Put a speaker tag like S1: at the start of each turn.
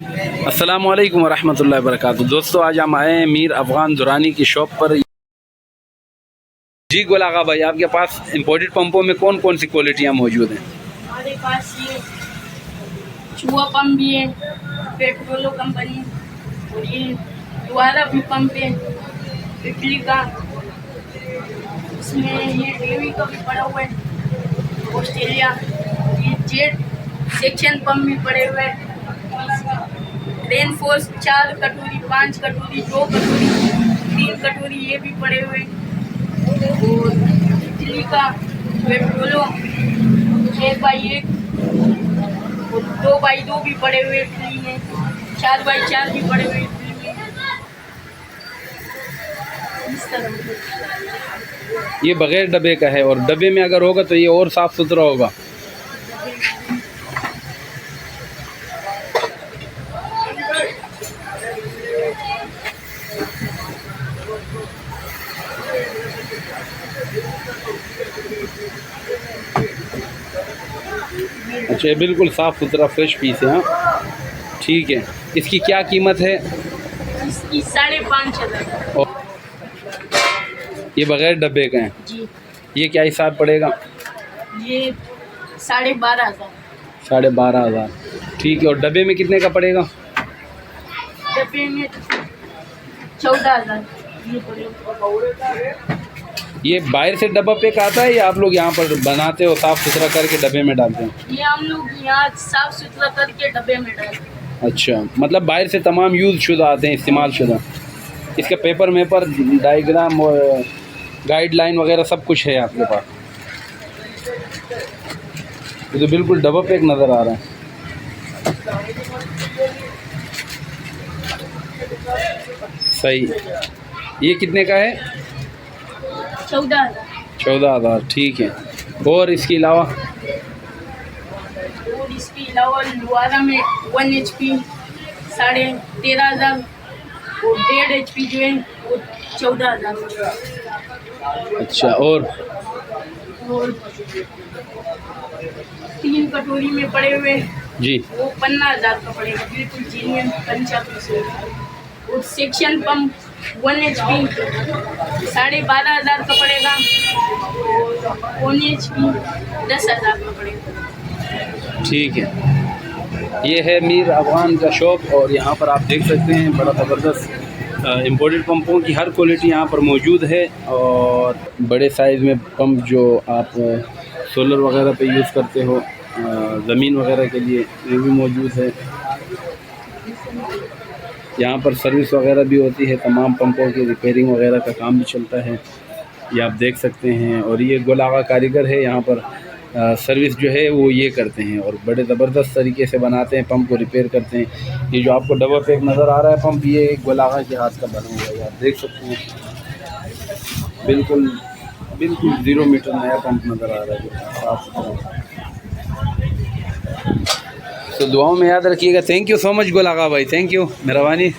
S1: अस्सलामु अलैकुम वरहमतुल्लाहि वबरकातुहू। दोस्तों, आज हम आए हैं मीर अफ़गान दुरानी की शॉप पर। जी गोल आगा भाई, आपके पास इंपोर्टेड पंपों में कौन कौन सी क्वालिटियाँ मौजूद हैं?
S2: हमारे पास ये चूहा पंप भी है, पेट्रोलो कंपनी, और ये द्वारा भी पंप है इटली का। इसमें ये डेवी का भी पड़ा हुआ है, ऑस्ट्रेलिया। ये जेट सेक्शन पंप भी पड़े हुए हैं। रेन फोर्स 4 कटोरी, 5 कटोरी, 2 कटोरी, 3 कटोरी ये भी पड़े हुए हैं। और इटली का पेट्रोलो 1x1 और 2x2 भी पड़े हुए इटली में, 4x4 भी पड़े हुए इटली में। इस तरह
S1: ये बगैर डब्बे का है, और डब्बे में अगर होगा तो ये और साफ़ सुथरा होगा। अच्छा, ये बिल्कुल साफ़ सुथरा फ्रेश पीस है। हाँ ठीक है। इसकी क्या कीमत है?
S2: इसकी 5,500
S1: और ये बगैर डब्बे का है।
S2: जी।
S1: ये क्या हिसाब पड़ेगा?
S2: ये 12,500।
S1: 12,500। ठीक है। और डब्बे में कितने का पड़ेगा?
S2: डब्बे में 14,000 ये पड़ेगा।
S1: ये बाहर से डब्बा पैक आता है या आप लोग यहाँ पर बनाते हो, साफ़ सुथरा करके डब्बे में डालते हैं?
S2: ये हम लोग यहाँ साफ सुथरा करके डब्बे में डालते हैं।
S1: अच्छा, मतलब बाहर से तमाम यूज़ शुदा आते हैं, इस्तेमाल शुदा। इसका पेपर मेपर, डायग्राम और गाइडलाइन वगैरह सब कुछ है आपके पास? ये तो बिल्कुल डब्बा पैक नज़र आ रहा है। सही। ये कितने का है?
S2: 14,000।
S1: 14,000। ठीक है। और इसके अलावा?
S2: और इसके अलावा लुआरा में 1 HP 13,500 और 1.5 HP जो है वो 14,000।
S1: अच्छा। और
S2: 3 कटोरी में पड़े हुए
S1: जी,
S2: वो 15,000 का पड़ेगा, बिल्कुल जीनियन 55। और सेक्शन पंप 1 HP 12,500 का पड़ेगा, और 1 HP 10,000 का पड़ेगा।
S1: ठीक है। ये है मीर अफ़गान का शॉप, और यहाँ पर आप देख सकते हैं बड़ा ज़बरदस्त इम्पोर्टेड पंपों की हर क्वालिटी यहाँ पर मौजूद है। और बड़े साइज़ में पंप जो आप सोलर वगैरह पे यूज़ करते हो, ज़मीन वगैरह के लिए, ये भी मौजूद है। यहाँ पर सर्विस वगैरह भी होती है, तमाम पंपों की रिपेयरिंग वगैरह का काम भी चलता है, ये आप देख सकते हैं। और ये गोल आगा कारीगर है, यहाँ पर सर्विस जो है वो ये करते हैं, और बड़े ज़बरदस्त तरीके से बनाते हैं, पंप को रिपेयर करते हैं। ये जो आपको डबल पैक नज़र आ रहा है पंप, ये गोल आगा के हाथ का बना हुआ है, आप देख सकते हैं। बिल्कुल बिल्कुल 0 मीटर नया पंप नज़र आ रहा है, साफ सुथरा। तो दुआओं में याद रखिएगा। थैंक यू सो मच गोल आगा भाई, थैंक यू, मेहरबानी।